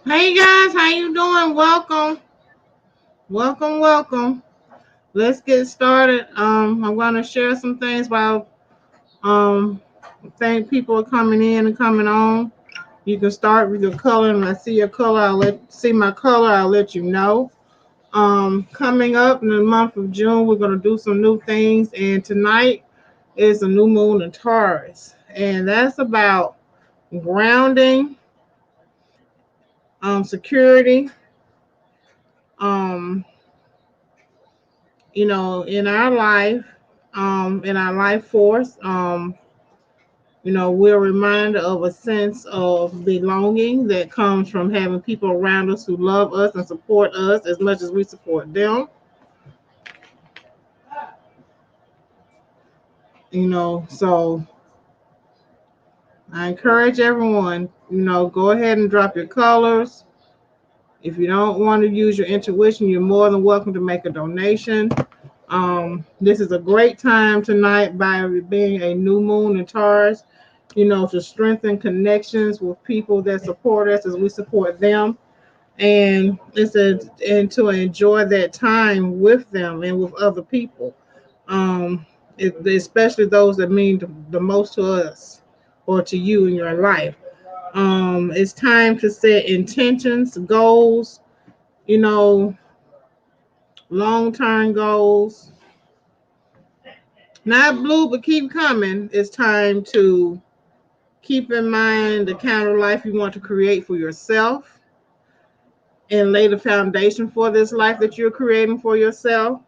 Hey guys, how you doing? Welcome. Let's get started. I'm gonna share some things while um think people are coming in and coming on. You can start with your color, and when I see your color, I'll let you know. Coming up in the month of June, we're gonna do some new things, and tonight is a new moon in Taurus, and that's about grounding, security, um, in our life, in our life force. We're reminded of a sense of belonging that comes from having people around us who love us and support us as much as we support them. So I encourage everyone, go ahead and drop your colors. If you don't want to use your intuition, you're more than welcome to make a donation. This is a great time tonight by being a new moon in Taurus, to strengthen connections with people that support us as we support them. And to enjoy that time with them and with other people, um, especially those that mean the most to us or to you in your life. It's time to set intentions, goals, you know, long term goals. Not blue, but keep coming. It's time to keep in mind the kind of life you want to create for yourself and lay the foundation for this life that you're creating for yourself.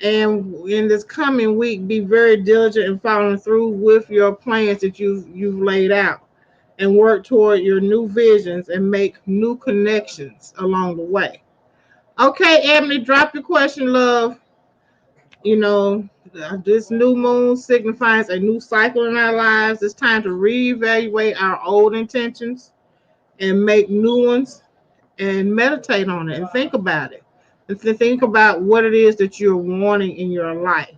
And in this coming week, be very diligent in following through with your plans that you've laid out and work toward your new visions and make new connections along the way. Okay, Ebony, drop your question, love. You know, this new moon signifies a new cycle in our lives. It's time to reevaluate our old intentions and make new ones and meditate on it and think about it. And think about what it is that you're wanting in your life.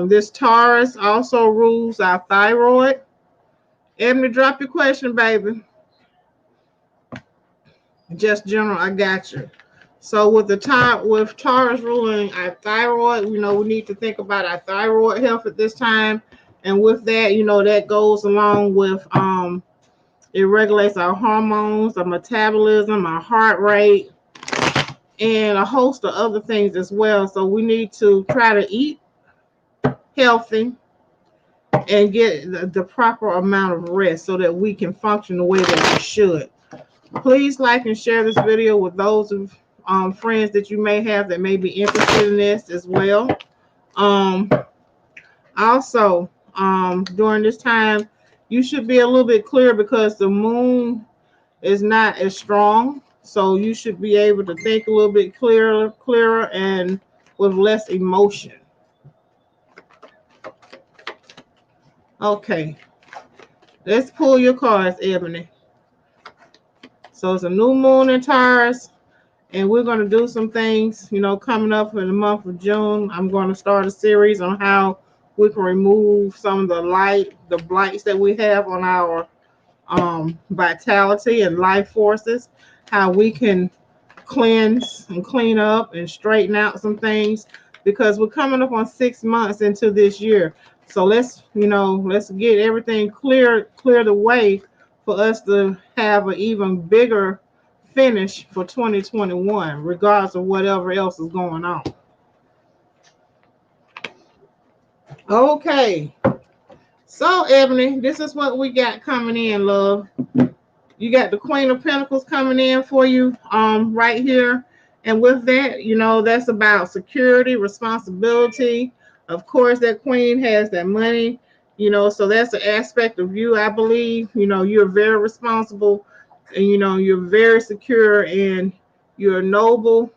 This Taurus also rules our thyroid. Ebony, drop your question, baby. Just general, I got you. So with Taurus ruling our thyroid, we need to think about our thyroid health at this time. And with that, that goes along with it regulates our hormones, our metabolism, our heart rate, and a host of other things as well. So we need to try to eat healthy and get the proper amount of rest so that we can function the way that we should. Please like and share this video with those of friends that you may have that may be interested in this as well. Um, Also, during this time, you should be a little bit clear because the moon is not as strong. So you should be able to think a little bit clearer, and with less emotion. Okay, let's pull your cards, Ebony. So it's a new moon in Taurus, and we're going to do some things, coming up in the month of June. I'm going to start a series on how we can remove some of the blights that we have on our vitality and life forces, how we can cleanse and clean up and straighten out some things because we're coming up on 6 months into this year. So let's get everything clear the way for us to have an even bigger finish for 2021, regardless of whatever else is going on. Okay, so Ebony, this is what we got coming in, love. You got the Queen of Pentacles coming in for you right here. And with that, that's about security, responsibility. Of course, that queen has that money, so that's an aspect of you, I believe. You're very responsible and you're very secure and you're noble,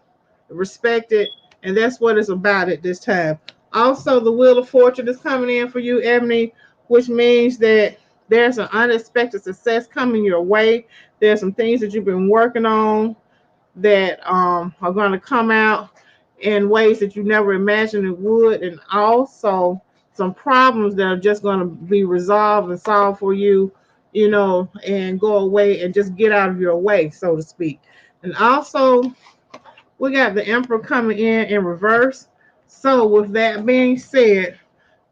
respected, and that's what it's about at this time. Also, the Wheel of Fortune is coming in for you, Ebony, which means that there's an unexpected success coming your way. There's some things that you've been working on that are going to come out in ways that you never imagined it would, and also some problems that are just going to be resolved and solved for you, and go away and just get out of your way, so to speak. And also, we got the Emperor coming in reverse. So, with that being said,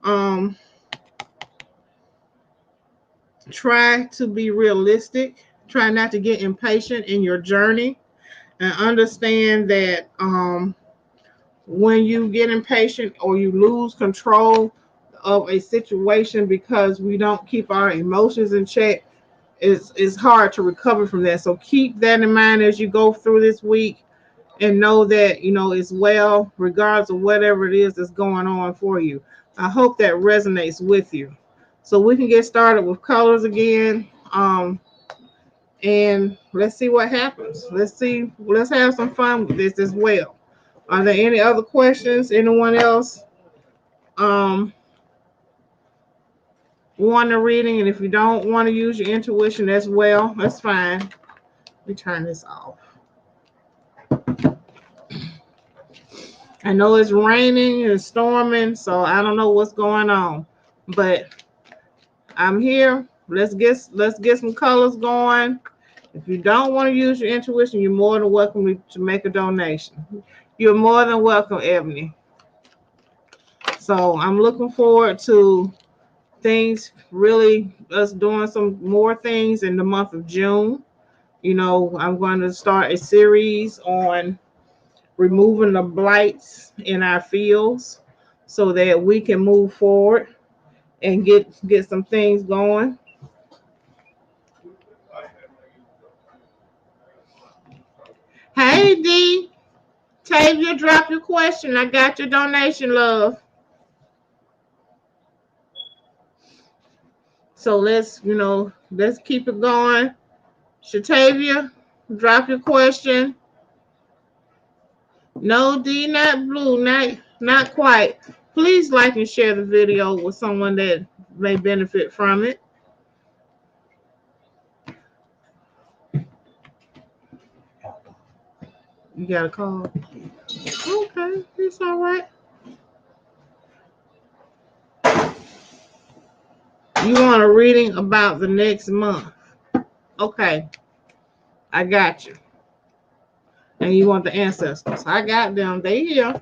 um, try to be realistic. Try not to get impatient in your journey, and understand that when you get impatient or you lose control of a situation because we don't keep our emotions in check, it's hard to recover from that. So keep that in mind as you go through this week, and know that it's well, regardless of whatever it is that's going on for you. I hope that resonates with you. So we can get started with colors again. And let's see what happens. Let's have some fun with this as well. Are there any other questions? Anyone else want a reading? And if you don't want to use your intuition as well, that's fine. Let me turn this off. I know it's raining and storming, so I don't know what's going on, but I'm here. Let's get some colors going. If you don't want to use your intuition, you're more than welcome to make a donation. You're more than welcome, Ebony. So I'm looking forward to things, really us doing some more things in the month of June. I'm going to start a series on removing the blights in our fields so that we can move forward and get some things going. Hey D, Tavia, drop your question. I got your donation, love. So let's keep it going. Shatavia, drop your question. No, D, not blue, not quite. Please like and share the video with someone that may benefit from it. You got a call. Okay, it's all right. You want a reading about the next month? Okay, I got you. And you want the ancestors? I got them. They here.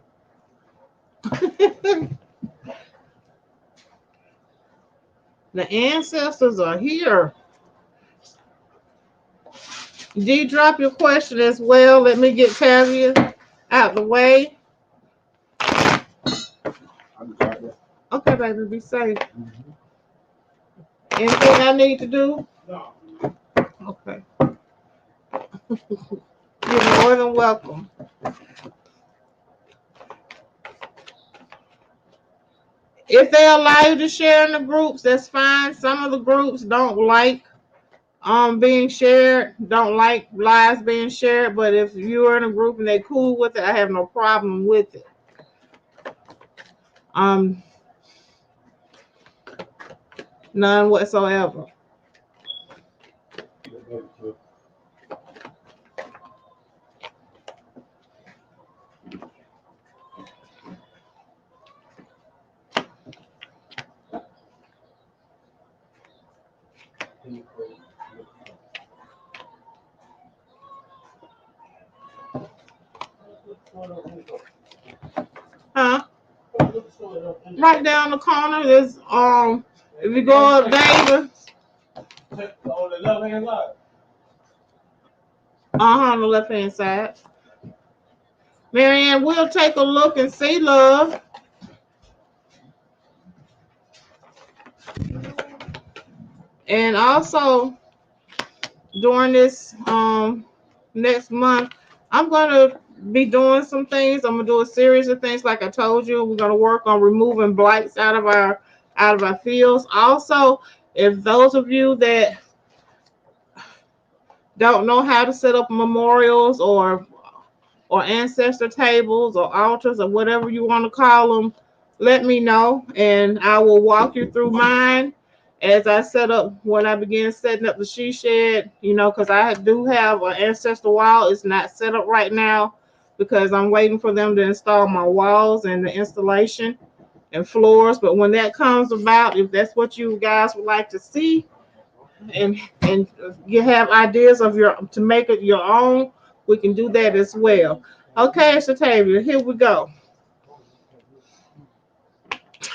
The ancestors are here. D, drop your question as well. Let me get Tavia out the way. Okay, baby, be safe. Anything I need to do? No. Okay. You're more than welcome. If they allow you to share in the groups, that's fine. Some of the groups don't like being shared, don't like lives being shared, but if you're in a group and they're cool with it, I have no problem with it. None whatsoever. Huh? Right down the corner, there's if you go up David. On the left hand side. On the left hand side. Marianne, we'll take a look and see, love. And also during this next month, I'm gonna be doing some things. I'm gonna do a series of things, like I told you. We're gonna work on removing blights out of our fields. Also, if those of you that don't know how to set up memorials or ancestor tables or altars or whatever you want to call them, let me know and I will walk you through mine as I set up when I begin setting up the she shed, because I do have an ancestor wall. It's not set up right now because I'm waiting for them to install my walls and the installation and floors. But when that comes about, if that's what you guys would like to see, and you have ideas of your to make it your own, we can do that as well. Okay, Shatavia, here we go.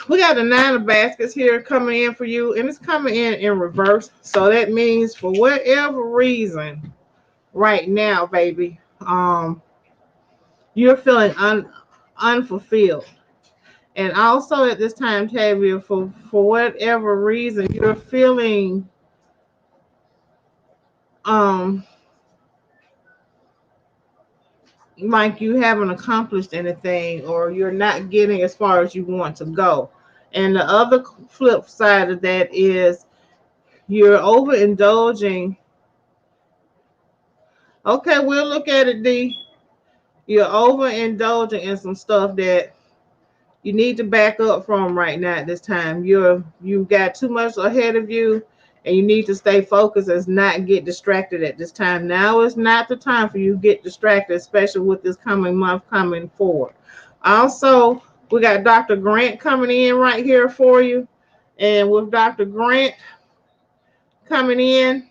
We got the 9 of baskets here coming in for you, and it's coming in reverse. So that means for whatever reason, right now, baby, you're feeling unfulfilled. And also at this time, Tavia, for whatever reason, you're feeling um like you haven't accomplished anything or you're not getting as far as you want to go. And the other flip side of that is you're overindulging. Okay, we'll look at it, D. You're overindulging in some stuff that you need to back up from right now at this time. You've got too much ahead of you and you need to stay focused and not get distracted at this time. Now is not the time for you to get distracted, especially with this coming month coming forward. Also, we got Dr. Grant coming in right here for you. And with Dr. Grant coming in,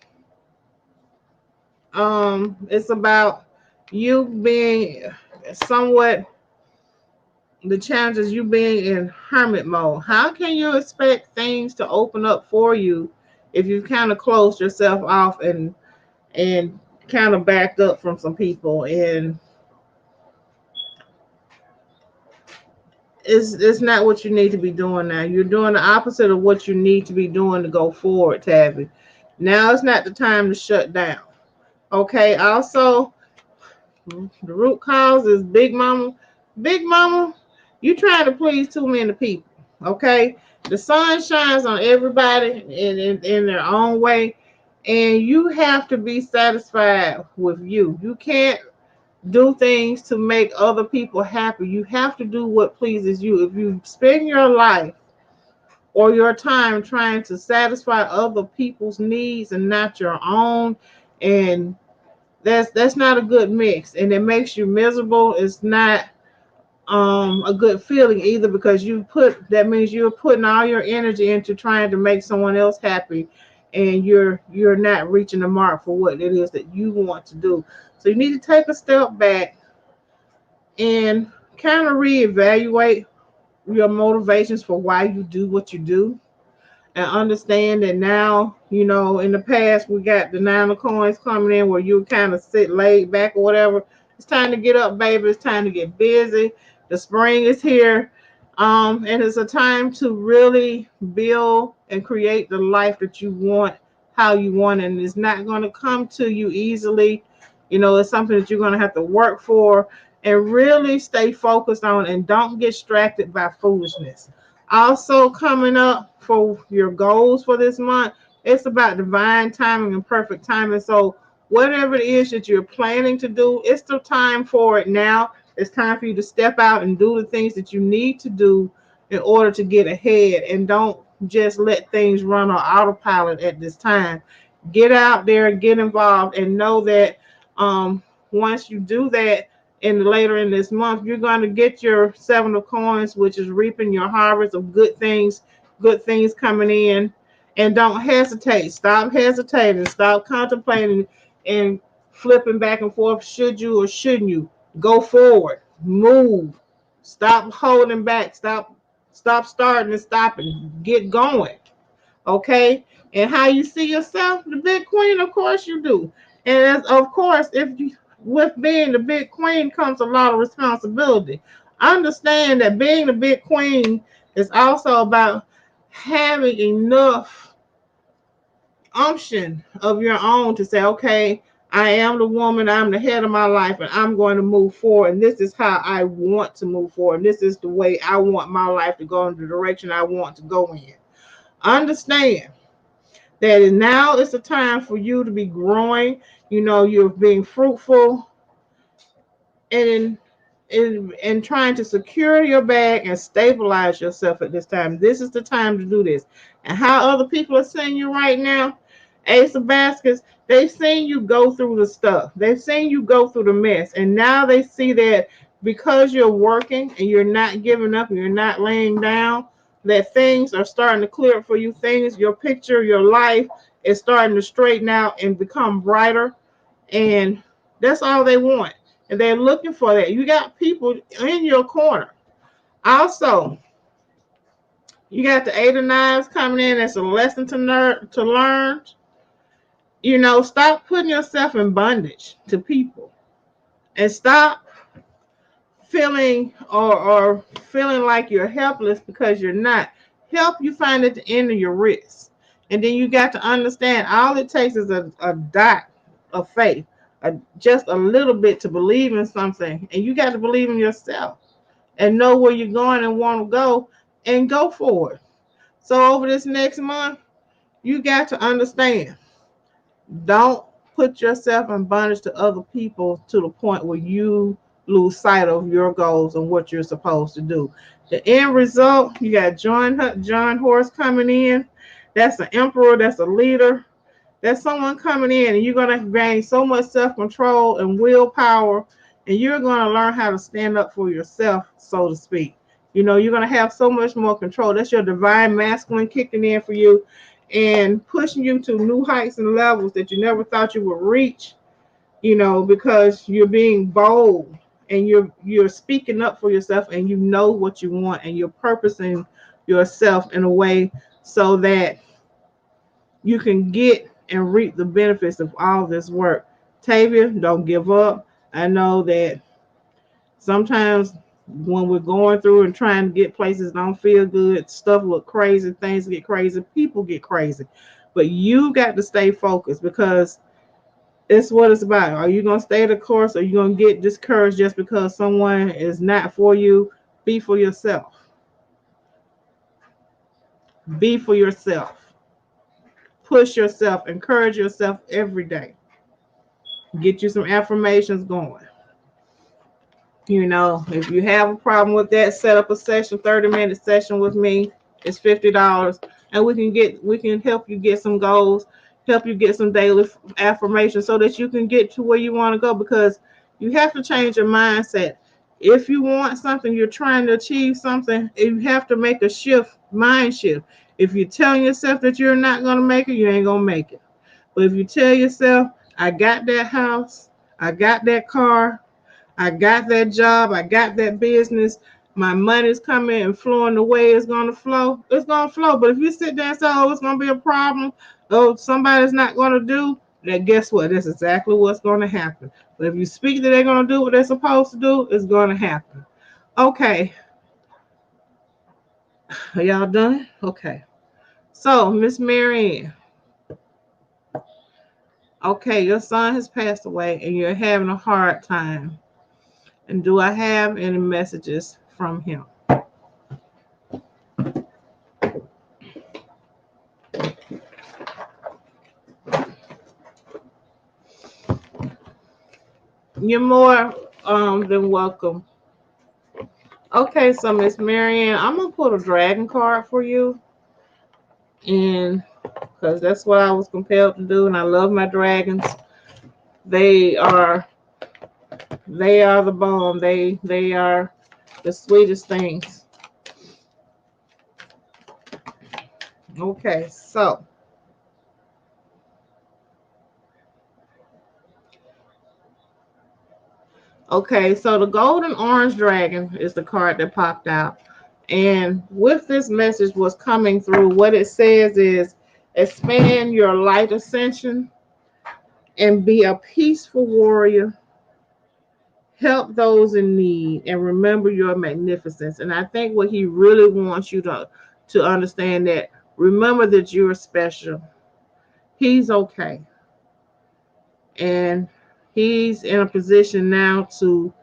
it's about you being somewhat the challenges you being in hermit mode. How can you expect things to open up for you if you've kind of closed yourself off and kind of backed up from some people? And it's not what you need to be doing now. You're doing the opposite of what you need to be doing to go forward, Tabby. Now it's not the time to shut down. Okay, also the root cause is Big Mama. Big Mama, you trying to please too many people. Okay, the sun shines on everybody in their own way, and you have to be satisfied with you. You can't do things to make other people happy. You have to do what pleases you. If you spend your life or your time trying to satisfy other people's needs and not your own, and that's not a good mix, and it makes you miserable. It's not a good feeling either, because that means you're putting all your energy into trying to make someone else happy, and you're not reaching the mark for what it is that you want to do. So you need to take a step back and kind of reevaluate your motivations for why you do what you do, and understand that now, in the past we got the 9 of coins coming in where you kind of sit laid back or whatever. It's time to get up, baby. It's time to get busy. The spring is here. And it's a time to really build and create the life that you want, how you want, and it's not going to come to you easily. It's something that you're going to have to work for and really stay focused on, and don't get distracted by foolishness. Also, coming up for your goals for this month, it's about divine timing and perfect timing. So whatever it is that you're planning to do, it's the time for it now. It's time for you to step out and do the things that you need to do in order to get ahead, and don't just let things run on autopilot at this time. Get out there, get involved, and know that once you do that, later in this month, you're going to get your 7 of coins, which is reaping your harvest of good things coming in. And don't hesitate. Stop hesitating. Stop contemplating and flipping back and forth. Should you or shouldn't you? Go forward. Move. Stop holding back. Stop starting and stopping. Get going. Okay? And how you see yourself, the big queen, of course you do. And of course, with being the big queen comes a lot of responsibility. Understand that being the big queen is also about having enough unction of your own to say, okay, I am the woman, I'm the head of my life, and I'm going to move forward. And this is how I want to move forward. And this is the way I want my life to go, in the direction I want to go in. Understand that now is the time for you to be growing. You're being fruitful and trying to secure your bag and stabilize yourself at this time. This is the time to do this. And how other people are seeing you right now, Ace of Baskets, they've seen you go through the stuff. They've seen you go through the mess. And now they see that because you're working and you're not giving up and you're not laying down, that things are starting to clear up for you. Your picture, your life is starting to straighten out and become brighter. And that's all they want. And they're looking for that. You got people in your corner. Also, you got the 8 of 9s coming in. That's a lesson to learn. Stop putting yourself in bondage to people, and stop feeling or feeling like you're helpless, because you're not. Help you find at the end of your wrist. And then you got to understand all it takes is a dot of faith, just a little bit to believe in something. And you got to believe in yourself and know where you're going and want to go, and go for it. So over this next month, you got to understand, don't put yourself in bondage to other people to the point where you lose sight of your goals and what you're supposed to do. The end result, you got John Horse coming in. That's an emperor, that's a leader. That's someone coming in, and you're going to gain so much self-control and willpower, and you're going to learn how to stand up for yourself, so to speak. You're going to have so much more control. That's your divine masculine kicking in for you and pushing you to new heights and levels that you never thought you would reach, because you're being bold, and you're speaking up for yourself, and you know what you want, and you're purposing yourself in a way so that you can get and reap the benefits of all this work. Tavia, don't give up. I know that sometimes when we're going through and trying to get places don't feel good, stuff look crazy, things get crazy, people get crazy. But you got to stay focused, because it's what it's about. Are you going to stay the course, or are you going to get discouraged just because someone is not for you? Be for yourself. Be for yourself. Push yourself. Encourage yourself every day. Get you some affirmations going. If you have a problem with that, set up a session, 30-minute session with me. It's $50, and we can help you get some goals, help you get some daily affirmations so that you can get to where you want to go, because you have to change your mindset. If you want something, you're trying to achieve something, you have to make a mind shift. If you're telling yourself that you're not going to make it, you ain't going to make it. But if you tell yourself, I got that house, I got that car, I got that job, I got that business, my money's coming and flowing the way it's going to flow, it's going to flow. But if you sit there and say, oh, it's going to be a problem, oh, somebody's not going to do, then guess what? That's exactly what's going to happen. But if you speak that they're going to do what they're supposed to do, it's going to happen. Okay. Are y'all done? Okay. So, Miss Marianne, okay, your son has passed away and you're having a hard time. And do I have any messages from him? You're more than welcome. Okay, so Miss Marianne, I'm gonna put a dragon card for you, and because that's what I was compelled to do, and I love my dragons. They are the bomb. They are the sweetest things. Okay, so the golden orange dragon is the card that popped out. And with this message was coming through, what it says is expand your light ascension and be a peaceful warrior. Help those in need and remember your magnificence. And I think what he really wants you to understand, that remember that you're special. He's okay. And he's in a position now to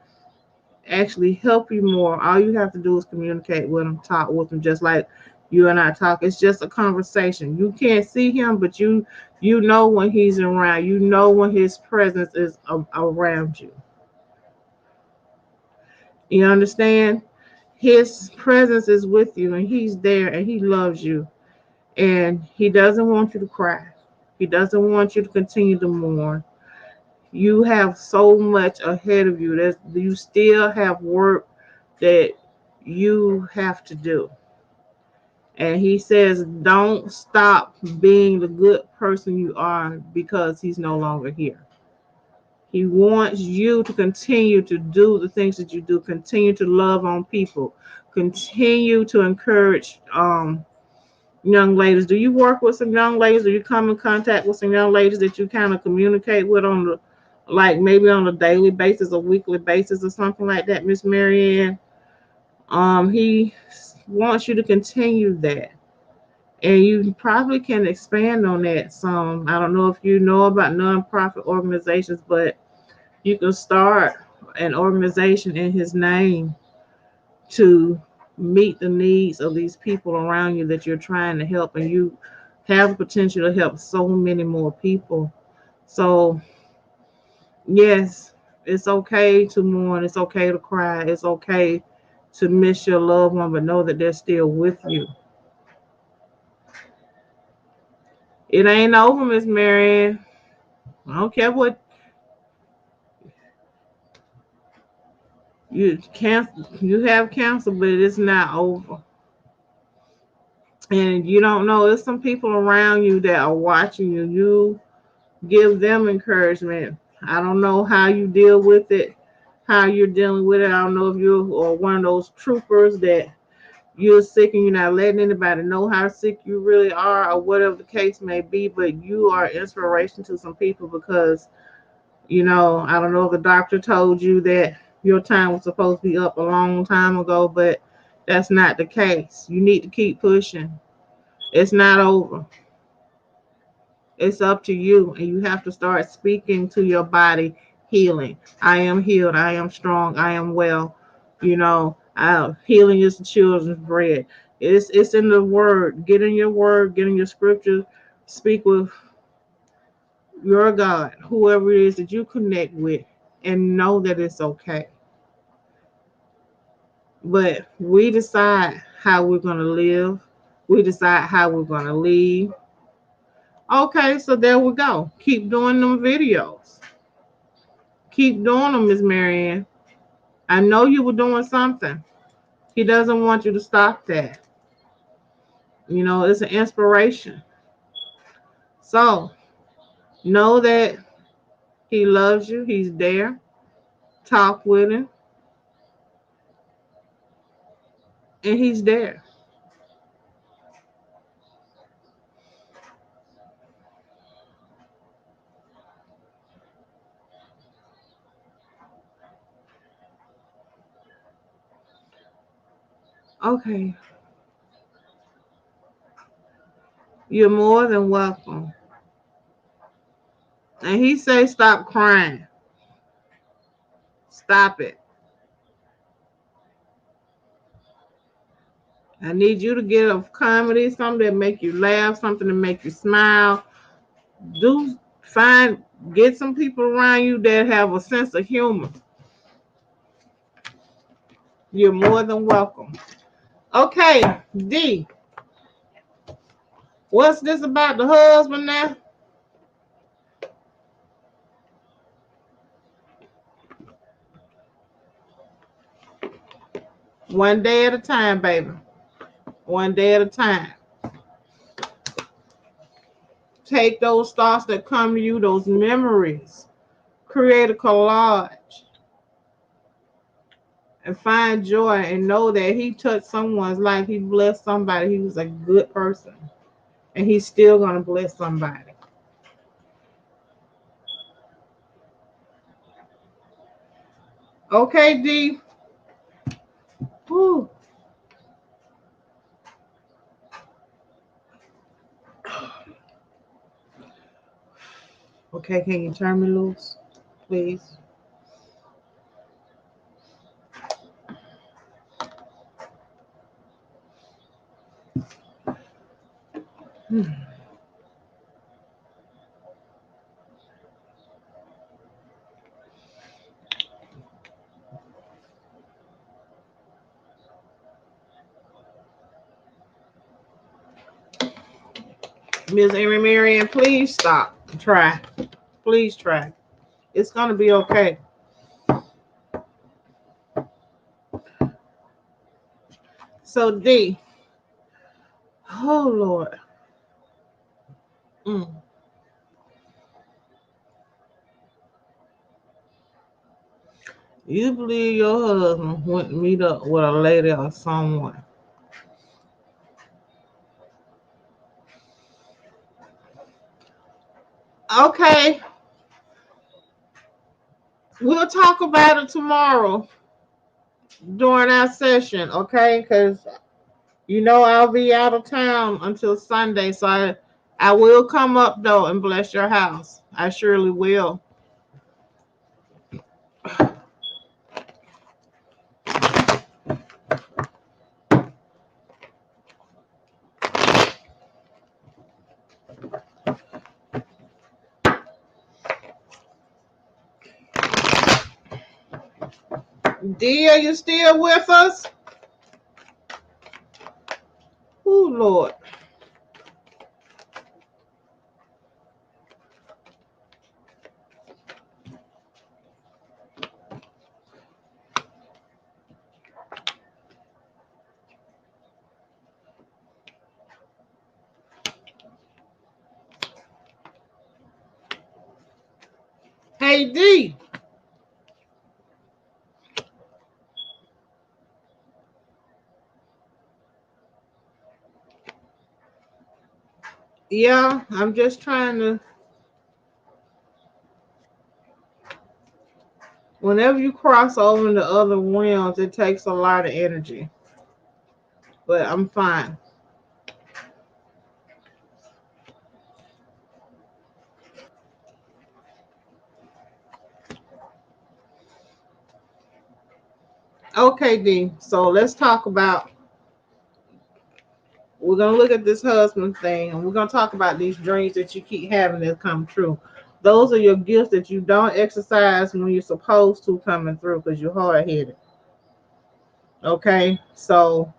actually help you more. All you have to do is communicate with him, talk with him, just like you and I talk. It's just a conversation. You can't see him, but you know when he's around. You know when his presence is around you. You understand? His presence is with you, and he's there, and he loves you, and he doesn't want you to cry. He doesn't want you to continue to mourn. You have so much ahead of you. You still have work that you have to do. And he says, don't stop being the good person you are because he's no longer here. He wants you to continue to do the things that you do, continue to love on people, continue to encourage young ladies. Do you work with some young ladies? Do you come in contact with some young ladies that you kind of communicate with on the, like maybe on a daily basis, a weekly basis, or something like that, Miss Marianne? He wants you to continue that. And you probably can expand on that some. I don't know if you know about nonprofit organizations, but you can start an organization in his name to meet the needs of these people around you that you're trying to help, and you have the potential to help so many more people. So yes, it's okay to mourn, it's okay to cry, it's okay to miss your loved one, but know that they're still with you. It ain't over, Miss Marianne. I don't care what you have cancer, but it's not over. And you don't know, there's some people around you that are watching you. You give them encouragement. I don't know how you deal with it, how you're dealing with it. I don't know if you're or one of those troopers that you're sick and you're not letting anybody know how sick you really are, or whatever the case may be, but you are inspiration to some people because, I don't know if the doctor told you that your time was supposed to be up a long time ago, but that's not the case. You need to keep pushing. It's not over. It's up to you, and you have to start speaking to your body healing. I am healed. I am strong. I am well. Healing is the children's bread. It's in the word. Get in your word. Get in your scriptures. Speak with your God, whoever it is that you connect with, and know that it's okay. But we decide how we're going to live. We decide how we're going to leave. Okay, so there we go. Keep doing them videos. Keep doing them, Miss Marianne. I know you were doing something. He doesn't want you to stop that. It's an inspiration. So know that he loves you. He's there. Talk with him. And he's there. Okay. You're more than welcome. And he say stop crying. Stop it. I need you to get a comedy, something that make you laugh, something to make you smile. Do get some people around you that have a sense of humor. You're more than welcome. Okay, D. What's this about the husband now? One day at a time, baby. One day at a time. Take those thoughts that come to you, those memories. Create a collage. And find joy and know that he touched someone's life. He blessed somebody. He was a good person. And he's still going to bless somebody. Okay, D. Whew. Okay, can you turn me loose, please? Miss Amy Marian, please stop. Try. Please try. It's going to be okay. So, D, Oh Lord. Mm. You believe your husband went to meet up with a lady or someone? Okay, we'll talk about it tomorrow during our session, okay? Because I'll be out of town until Sunday, so I will come up though and bless your house. I surely will. D, are you still with us? Oh Lord. Hey D. Yeah, I'm just trying to. Whenever you cross over into other realms, it takes a lot of energy. But I'm fine. Okay, D. So let's talk about. We're gonna look at this husband thing, and we're gonna talk about these dreams that you keep having that come true. Those are your gifts that you don't exercise when you're supposed to coming through because you're hard headed. Okay, so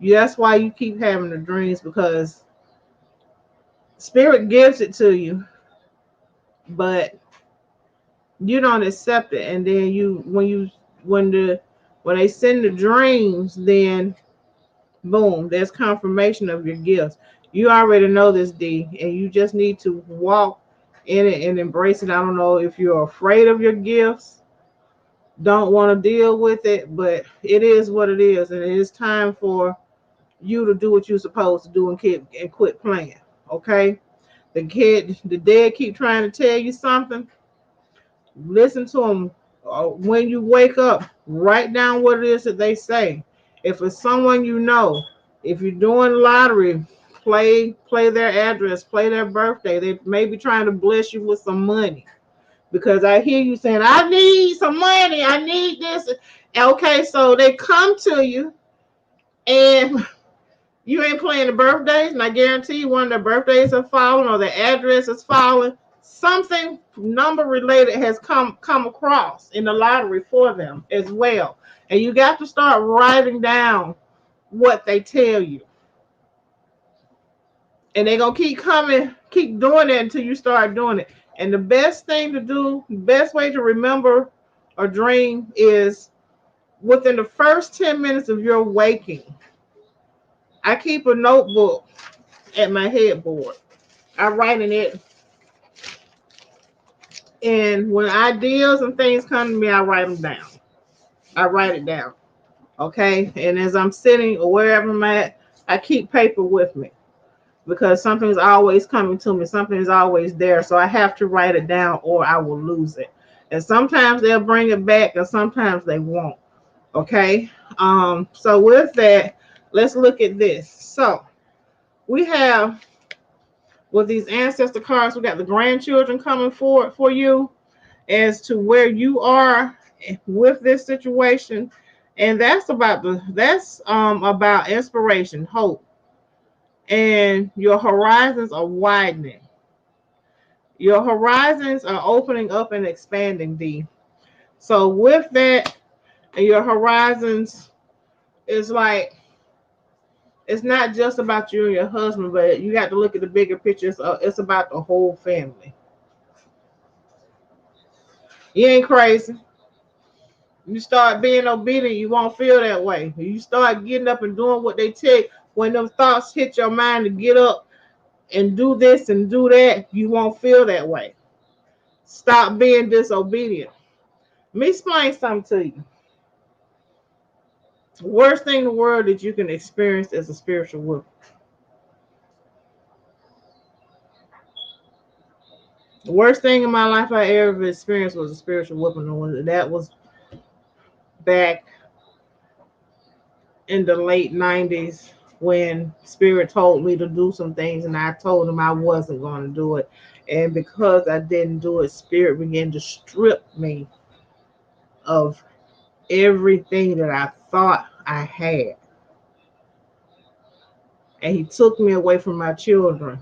that's why you keep having the dreams because spirit gives it to you, but you don't accept it, and then when they send the dreams, then boom, there's confirmation of your gifts. You already know this, D, and you just need to walk in it and embrace it. I don't know if you're afraid of your gifts, don't want to deal with it, but it is what it is, and it is time for you to do what you're supposed to do and quit playing. Okay? The dead keep trying to tell you something. Listen to them. When you wake up, write down what it is that they say. If it's someone you know, if you're doing lottery, play their address, play their birthday. They may be trying to bless you with some money because I hear you saying, "I need some money. I need this." Okay, so they come to you and you ain't playing the birthdays, and I guarantee you one of their birthdays are falling or their address is falling. Something number related has come across in the lottery for them as well. And you got to start writing down what they tell you. And they're gonna keep doing it until you start doing it. And the best thing to do, best way to remember a dream is within the first 10 minutes of your waking. I keep a notebook at my headboard. I write in it, and when ideas and things come to me, I write them down. I write it down. Okay. And as I'm sitting or wherever I'm at, I keep paper with me because something's always coming to me. Something's always there. So I have to write it down or I will lose it. And sometimes they'll bring it back and sometimes they won't. Okay. So with that, let's look at this. So we have with these ancestor cards, we got the grandchildren coming forward for you as to where you are with this situation, and that's about inspiration, hope, and your horizons are widening. Your horizons are opening up and expanding, D. So with that, and your horizons is like it's not just about you and your husband, but you got to look at the bigger picture. It's about the whole family. You ain't crazy. You start being obedient, you won't feel that way. You start getting up and doing what they tell you. when them thoughts hit your mind to get up and do this and do that, you won't feel that way. Stop being disobedient. Let me explain something to you. The worst thing in the world that you can experience is a spiritual whooping. The worst thing in my life I ever experienced was a spiritual whooping. And that was back in the late 90s when Spirit told me to do some things and I told him I wasn't going to do it. And because I didn't do it, Spirit began to strip me of everything that I thought I had. And he took me away from my children.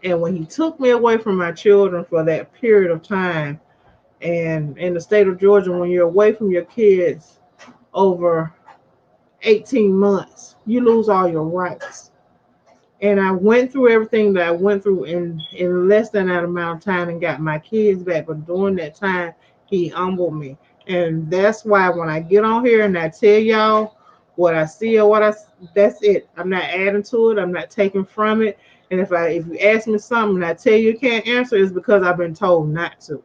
And when he took me away from my children for that period of time, and in the state of Georgia, when you're away from your kids over 18 months, you lose all your rights. And I went through everything that I went through in less than that amount of time and got my kids back. But during that time, he humbled me. And that's why when I get on here and I tell y'all what I see or that's it. I'm not adding to it. I'm not taking from it. And if you ask me something and I tell you can't answer, it's because I've been told not to.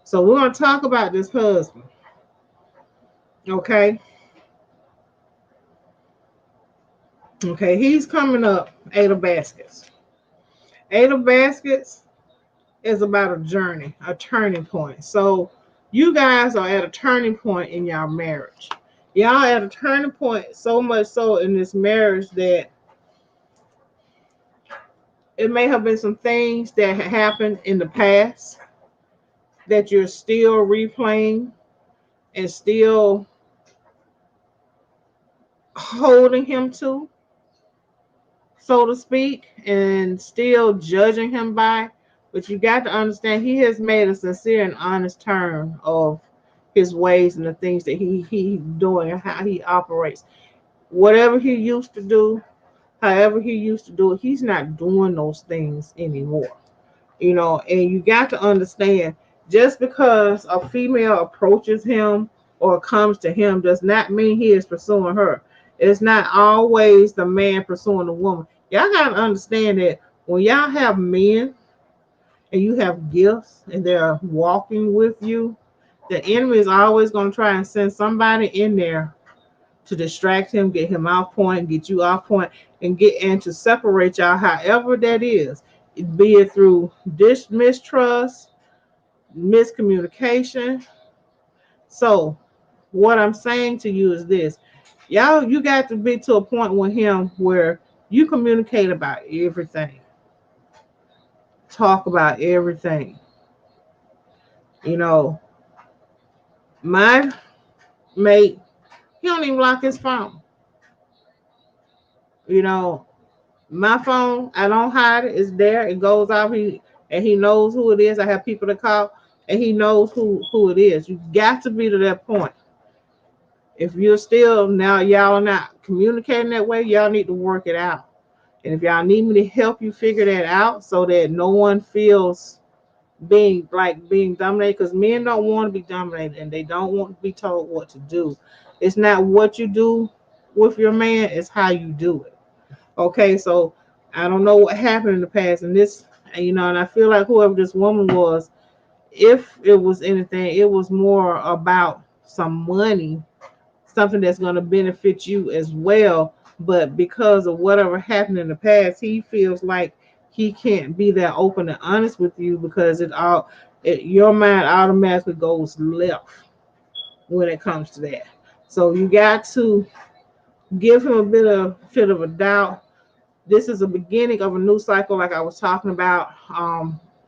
So we're going to talk about this husband. Okay? Okay, he's coming up 8 of baskets. 8 of baskets is about a journey, a turning point. So you guys are at a turning point in your marriage. Y'all at a turning point, so much so in this marriage that it may have been some things that happened in the past that you're still replaying and still holding him to, so to speak, and still judging him by. But you got to understand he has made a sincere and honest turn of his ways and the things that he's doing and how he operates. Whatever he used to do, however he used to do it, he's not doing those things anymore. And you got to understand, just because a female approaches him or comes to him does not mean he is pursuing her. It's not always the man pursuing the woman. Y'all got to understand that when y'all have men and you have gifts and they're walking with you, the enemy is always going to try and send somebody in there to distract him, get him off point, get you off point, and to separate y'all, however that is, be it through mistrust, miscommunication. So, what I'm saying to you is this: y'all, you got to be to a point with him where you communicate about everything, talk about everything. You know, my mate, he don't even lock his phone. You know, my phone, I don't hide it. It's there. It goes off. He knows who it is. I have people to call, and he knows who it is. You got to be to that point. If you're still now, y'all are not communicating that way, y'all need to work it out. And if y'all need me to help you figure that out, so that no one feels being dominated, because men don't want to be dominated and they don't want to be told what to do. It's not what you do with your man; it's how you do it. Okay, so I don't know what happened in the past, and and I feel like whoever this woman was, if it was anything, it was more about some money, something that's going to benefit you as well. But because of whatever happened in the past, he feels like he can't be that open and honest with you because your mind automatically goes left when it comes to that. So you got to give him a bit of a doubt. This is a beginning of a new cycle, like I was talking about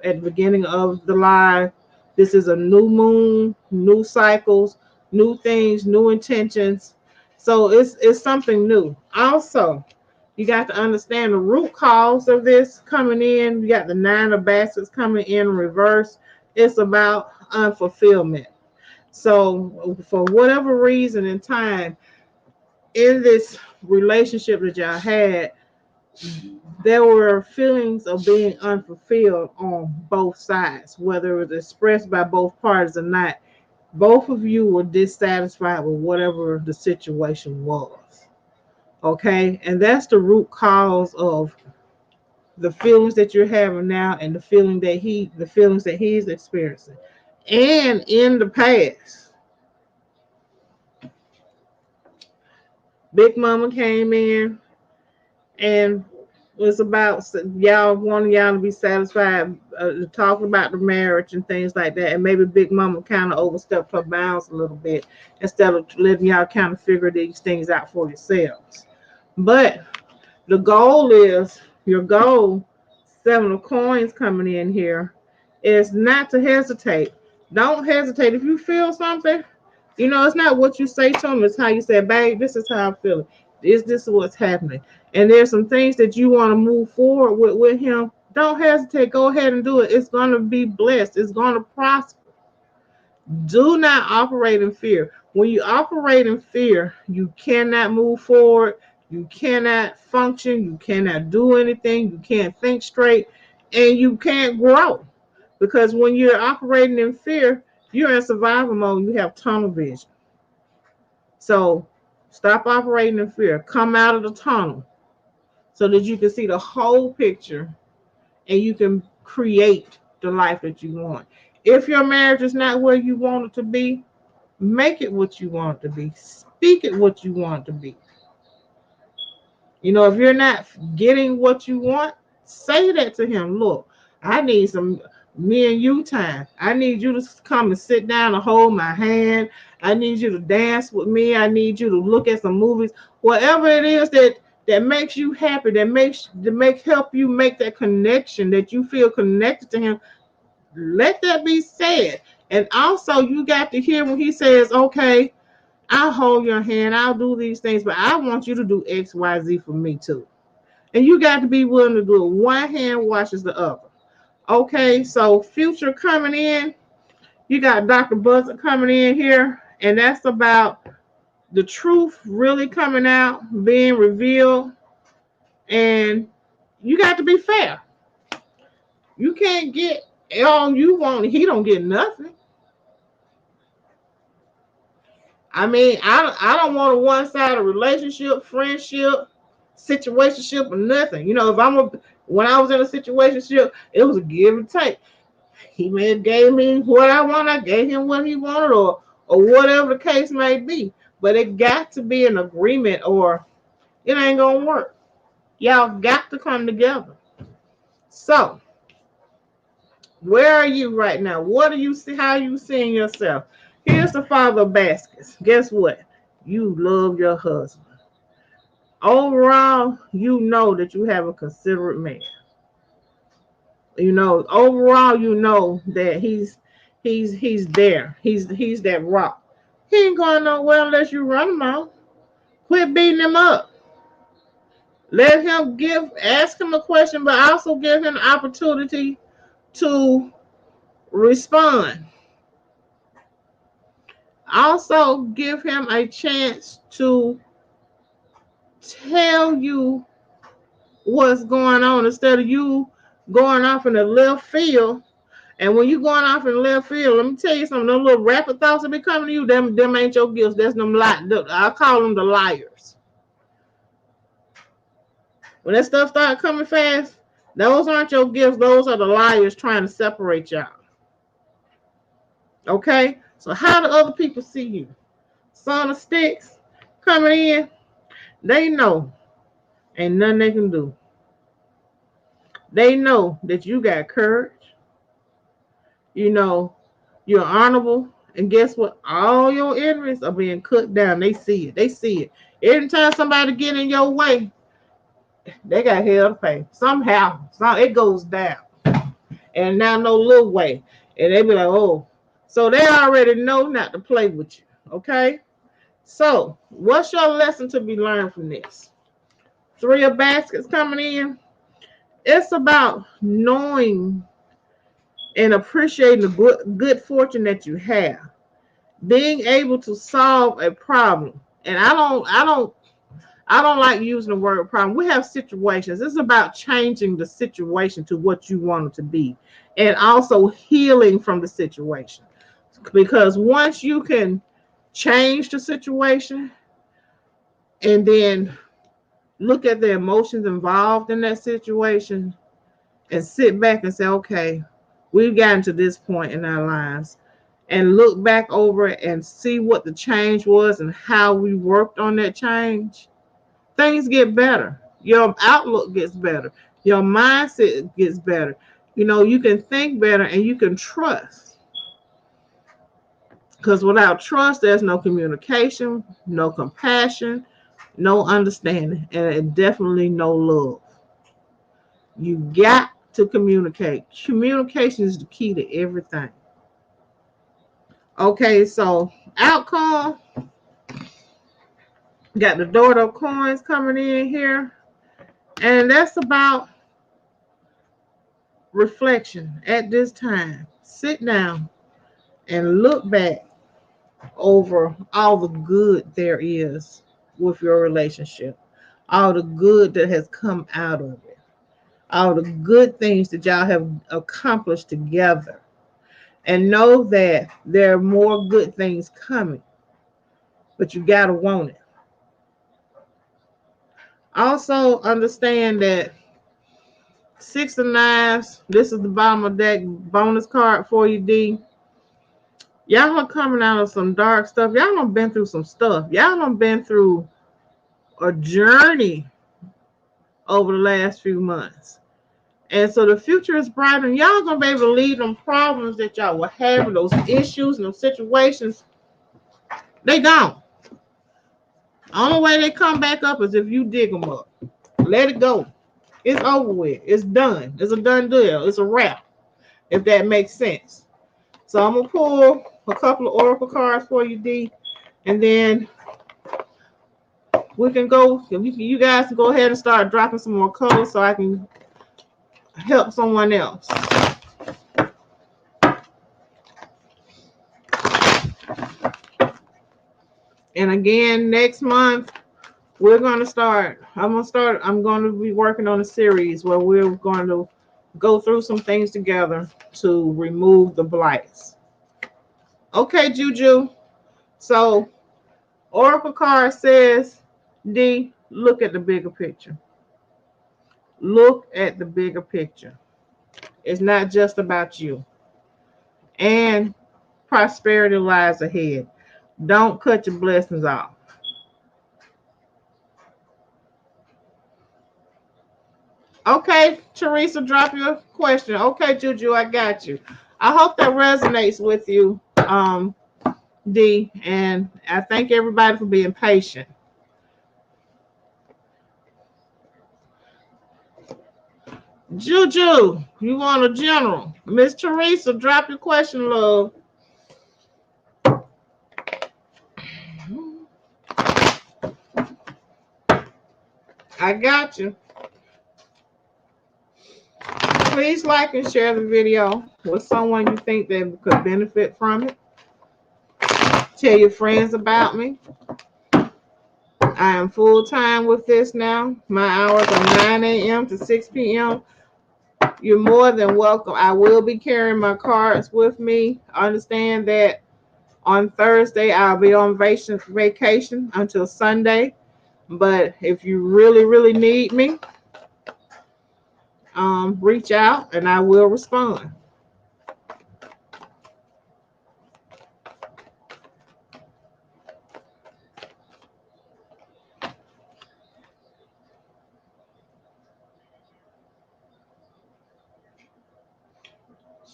at the beginning of the live. This is a new moon, new cycles, new things, new intentions. So it's something new. Also, you got to understand the root cause of this coming in. You got the 9 of baskets coming in reverse. It's about unfulfillment. So for whatever reason and time in this relationship that y'all had, there were feelings of being unfulfilled on both sides, whether it was expressed by both parties or not. both of you were dissatisfied with whatever the situation was. Okay, and that's the root cause of the feelings that you're having now and the feelings that he's experiencing. And in the past, Big Mama came in and was about y'all wanting y'all to be satisfied, talking about the marriage and things like that. And maybe Big Mama kind of overstepped her bounds a little bit instead of letting y'all kind of figure these things out for yourselves. But the goal is your goal, 7 of coins coming in here, is not to hesitate. Don't hesitate. If you feel something, it's not what you say to them, it's how you say, babe, this is how I'm feeling. This is what's happening. And there's some things that you want to move forward with him. Don't hesitate. Go ahead and do it. It's going to be blessed. It's going to prosper. Do not operate in fear. When you operate in fear, you cannot move forward. You cannot function. You cannot do anything. You can't think straight. And you can't grow. Because when you're operating in fear, you're in survival mode. You have tunnel vision. So stop operating in fear. Come out of the tunnel so that you can see the whole picture and you can create the life that you want. If your marriage is not where you want it to be, make it what you want it to be. Speak it what you want it to be. If you're not getting what you want, say that to him. Look, I need some me and you time. I need you to come and sit down and hold my hand. I need you to dance with me. I need you to look at some movies. Whatever it is that makes you happy, that help you make that connection, that you feel connected to him, let that be said. And also you got to hear when he says, okay, I'll hold your hand, I'll do these things, but I want you to do XYZ for me too. And you got to be willing to do it. One hand washes the other. Okay, so future coming in, you got Dr. Buzzer coming in here, and that's about the truth really coming out, being revealed, and you got to be fair. You can't get all you want, he don't get nothing. I mean, I don't want a one-sided relationship, friendship, situationship, or nothing. When I was in a situationship, it was a give and take. He may have gave me what I want, I gave him what he wanted, or whatever the case may be. But it got to be an agreement, or it ain't gonna work. Y'all got to come together. So, where are you right now? What do you see? How are you seeing yourself? Here's the Father of Baskets. Guess what? You love your husband. Overall, you know that you have a considerate man. Overall, you know that he's there. He's that rock. He ain't going nowhere unless you run him out. Quit beating him up. Let him ask him a question, but also give him an opportunity to respond. Also give him a chance to tell you what's going on instead of you going off in the left field. And when you going off in the left field, let me tell you something, them little rapid thoughts that be coming to you, them ain't your gifts. That's them I call them the liars. When that stuff start coming fast, those aren't your gifts. Those are the liars trying to separate y'all. Okay? So how do other people see you? Son of Sticks coming in, they know ain't nothing they can do. They know that you got courage. You're honorable. And guess what? All your enemies are being cut down. They see it. They see it. Every time somebody get in your way, they got hell to pay. Somehow, it goes down. And now no little way. And they be like, oh. So they already know not to play with you. Okay? So, what's your lesson to be learned from this? 3 of Baskets coming in. It's about knowing and appreciating the good fortune that you have. Being able to solve a problem. And I don't like using the word problem. We have situations. It's about changing the situation to what you want it to be. And also healing from the situation. Because once you can change the situation and then look at the emotions involved in that situation and sit back and say, okay, we've gotten to this point in our lives, and look back over it and see what the change was and how we worked on that change, things get better. Your outlook gets better. Your mindset gets better. You know, you can think better and you can trust. Because without trust, there's no communication, no compassion, no understanding, and definitely no love. You got to communicate. Communication is the key to everything. Okay, so outcome, got the Dorado coins coming in here, and that's about reflection at this time. Sit down and look back over all the good there is with your relationship, all the good that has come out of it, all the good things that y'all have accomplished together, and know that there are more good things coming, but you gotta want it. Also understand that Six of Knives, this is the bottom of that bonus card for you, D. Y'all are coming out of some dark stuff. Y'all done been through some stuff. Y'all done been through a journey over the last few months. And so the future is bright, and y'all gonna be able to leave them problems that y'all were having, those issues and those situations, they gone. Only way they come back up is if you dig them up. Let it go. It's over with. It's done. It's a done deal. It's a wrap, if that makes sense. So I'm gonna pull a couple of oracle cards for you, D, and then we can go. You guys can go ahead and start dropping some more codes so I can help someone else. And again, next month we're going to start. I'm going to be working on a series where we're going to go through some things together to remove the blights. Okay, Juju. So Oracle card says, D, look at the bigger picture. Look at the bigger picture. It's not just about you. And prosperity lies ahead. Don't cut your blessings off. Okay, Teresa, drop your question. Okay, Juju, I got you. I hope that resonates with you, D, and I thank everybody for being patient. Juju, you want a general? Miss Teresa, drop your question, love. I got you. Please like and share the video with someone you think that could benefit from it. Tell your friends about me. I am full time with this now. My hours are 9 a.m. to 6 p.m. You're more than welcome. I will be carrying my cards with me. Understand that on Thursday I'll be on vacation until Sunday. But if you really, really need me, reach out and I will respond.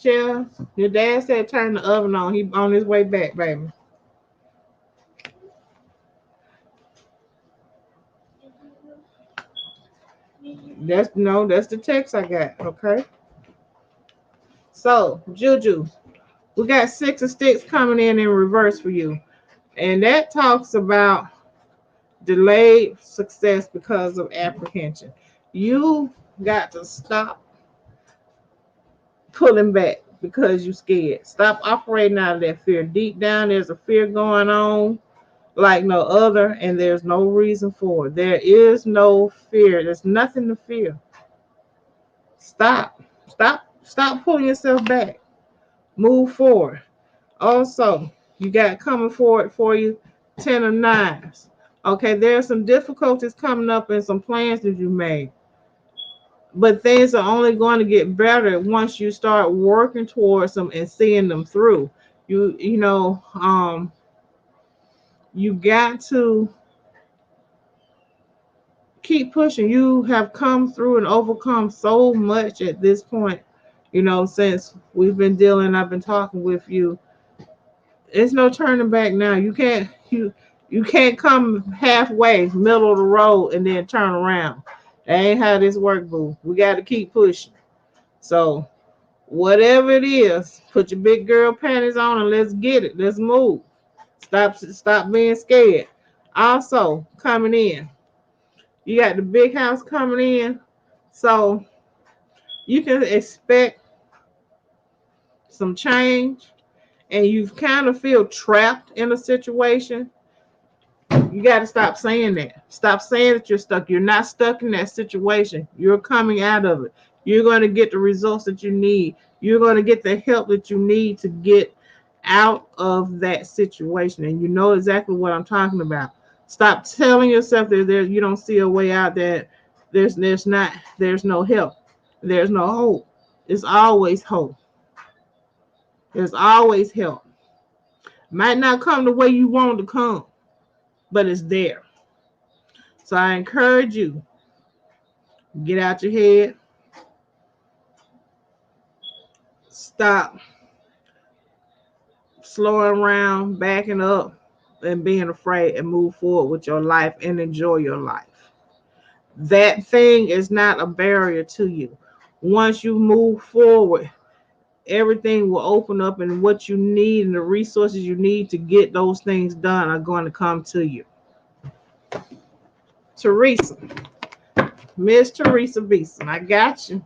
Shell, your dad said turn the oven on. He on his way back, baby. That's the text I got. Okay. So Juju, we got 6 of Sticks coming in reverse for you, and that talks about delayed success because of apprehension. You got to stop pulling back because you're scared. Stop operating out of that fear. Deep down, there's a fear going on like no other, and there's no reason for it. There is no fear. There's nothing to fear. Stop. Stop pulling yourself back. Move forward. Also, you got coming forward for you 10 of nines. Okay, there's some difficulties coming up in some plans that you made, but things are only going to get better once you start working towards them and seeing them through. You got to keep pushing. You have come through and overcome so much at this point, since we've been dealing, I've been talking with you. It's no turning back now. You can't come halfway, middle of the road, and then turn around. That ain't how this work, boo. We got to keep pushing. So whatever it is, put your big girl panties on and let's get it. Let's move. Stop being scared. Also coming in, you got the big house coming in, so you can expect some change, and you kind of feel trapped in a situation. You got to stop saying that. Stop saying that you're stuck. You're not stuck in that situation. You're coming out of it. You're going to get the results that you need. You're going to get the help that you need to get out of that situation. And you know exactly what I'm talking about. Stop telling yourself that you don't see a way out, that there's no help. There's no hope. There's always hope. There's always help. Might not come the way you want to come, but it's there. So I encourage you, get out your head, stop slowing around, backing up, and being afraid, and move forward with your life and enjoy your life. That thing is not a barrier to you. Once you move forward, everything will open up, and what you need and the resources you need to get those things done are going to come to you. Teresa, Miss Teresa Beeson, I got you.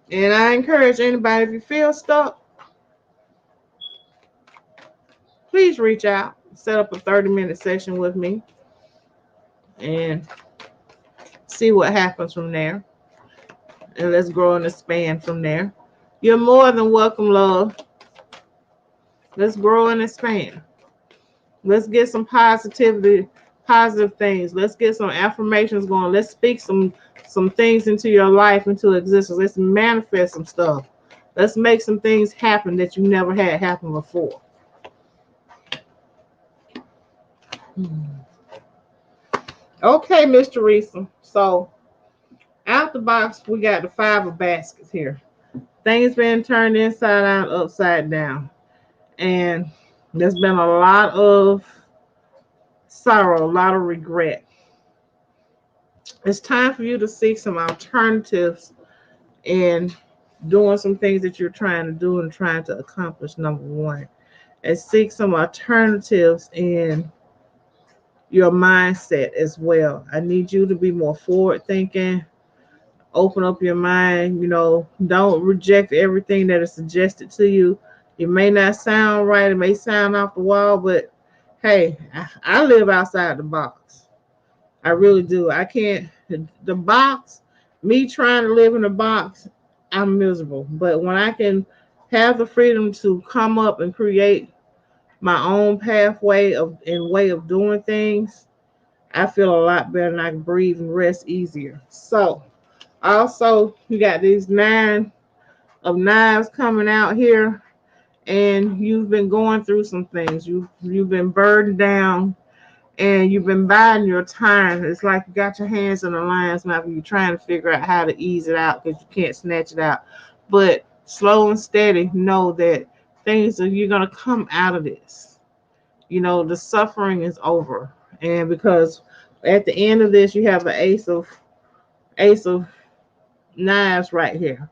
And I encourage anybody, if you feel stuck, please reach out, set up a 30-minute session with me, and see what happens from there. And let's grow and expand from there. You're more than welcome, love. Let's grow and expand. Let's get some positive things. Let's get some affirmations going. Let's speak some things into your life, into existence. Let's manifest some stuff. Let's make some things happen that you never had happen before. Okay, Miss Teresa. So out the box, we got the 5 of baskets here. Things been turned inside out, upside down. And there's been a lot of sorrow, a lot of regret. It's time for you to seek some alternatives in doing some things that you're trying to do and trying to accomplish, number one. And seek some alternatives in your mindset as well. I need you to be more forward thinking. Open up your mind. Don't reject everything that is suggested to you. It may not sound right. It may sound off the wall, but hey, I live outside the box. I really do. I can't. The box, me trying to live in the box, I'm miserable. But when I can have the freedom to come up and create my own pathway and way of doing things, I feel a lot better, and I can breathe and rest easier. So also, you got these 9 of knives coming out here, and you've been going through some things. You've been burdened down, and you've been biding your time. It's like you got your hands in the lion's mouth, and you're trying to figure out how to ease it out because you can't snatch it out. But slow and steady, know that you're gonna come out of this. The suffering is over, and because at the end of this, you have the ace of knives right here.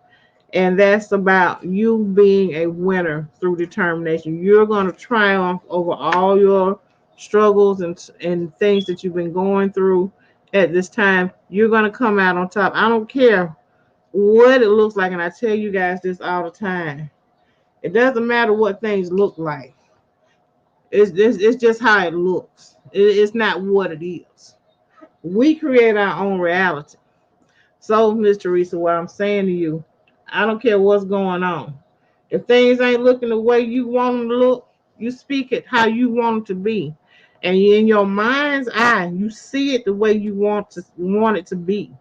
And that's about you being a winner through determination. You're going to triumph over all your struggles and things that you've been going through at this time. You're going to come out on top. I don't care what it looks like. And I tell you guys this all the time. It doesn't matter what things look like. It's just how it looks. It's not what it is. We create our own reality. So, Miss Teresa, what I'm saying to you, I don't care what's going on. If things ain't looking the way you want them to look, you speak it how you want it to be. And in your mind's eye, you see it the way you want it to be.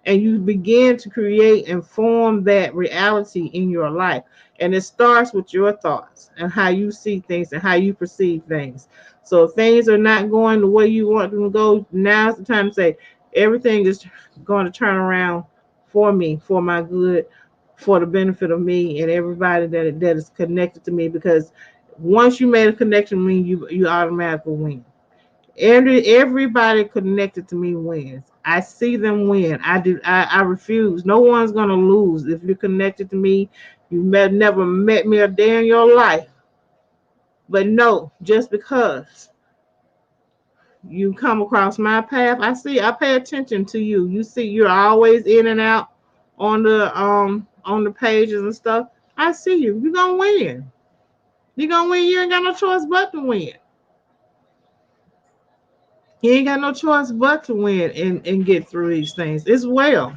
And you begin to create and form that reality in your life. And it starts with your thoughts and how you see things and how you perceive things. So if things are not going the way you want them to go, now's the time to say everything is going to turn around for me, for my good, for the benefit of me and everybody that is connected to me. Because once you made a connection with me, you automatically win. Everybody connected to me wins. I see them win. I refuse. No one's gonna lose if you're connected to me. Never met me a day in your life. But no, just because you come across my path, I pay attention to you. You see you're always in and out on the pages and stuff. I see you. You're gonna win. You're gonna win. You ain't got no choice but to win. You ain't got no choice but to win and get through these things as well.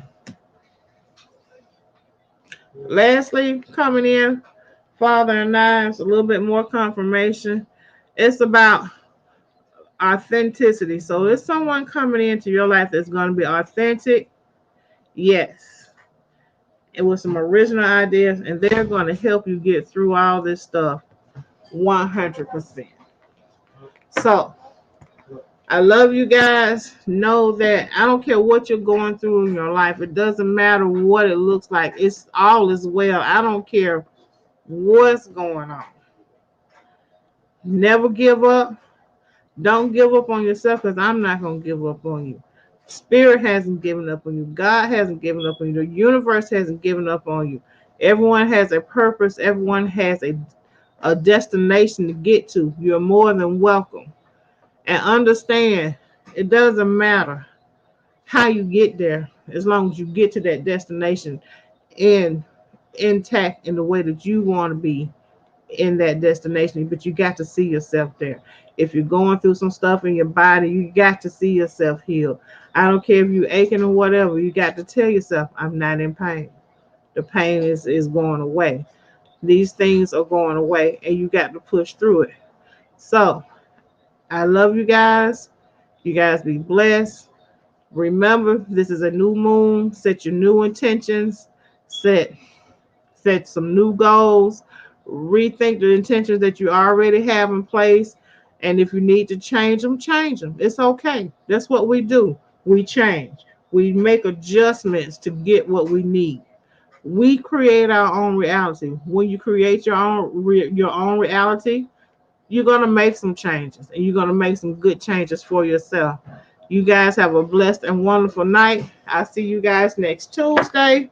Lastly, coming in, Father and Knives, a little bit more confirmation. It's about authenticity. So it's someone coming into your life that's going to be authentic, yes, and with some original ideas, and they're going to help you get through all this stuff 100%. So I love you guys. Know that I don't care what you're going through in your life. It doesn't matter what it looks like. It's all as well. I don't care what's going on. Never give up. Don't give up on yourself because I'm not going to give up on you. Spirit hasn't given up on you. God hasn't given up on you. The universe hasn't given up on you. Everyone has a purpose. Everyone has a destination to get to. You're more than welcome. And understand, it doesn't matter how you get there as long as you get to that destination in intact in the way that you want to be in that destination, but you got to see yourself there. If you're going through some stuff in your body, you got to see yourself healed. I don't care if you're aching or whatever, you got to tell yourself, I'm not in pain. The pain is going away. These things are going away and you got to push through it. So I love you guys. You guys be blessed. Remember, this is a new moon. Set your new intentions. Set some new goals. Rethink the intentions that you already have in place. And if you need to change them, change them. It's okay. That's what we do. We change. We make adjustments to get what we need. We create our own reality. When you create your own reality, you're gonna make some changes, and you're gonna make some good changes for yourself. You guys have a blessed and wonderful night. I'll see you guys next Tuesday.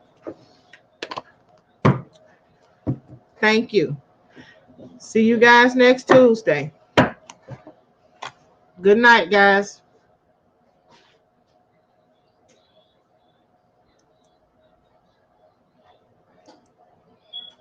Thank you. See you guys next Tuesday. Good night, guys.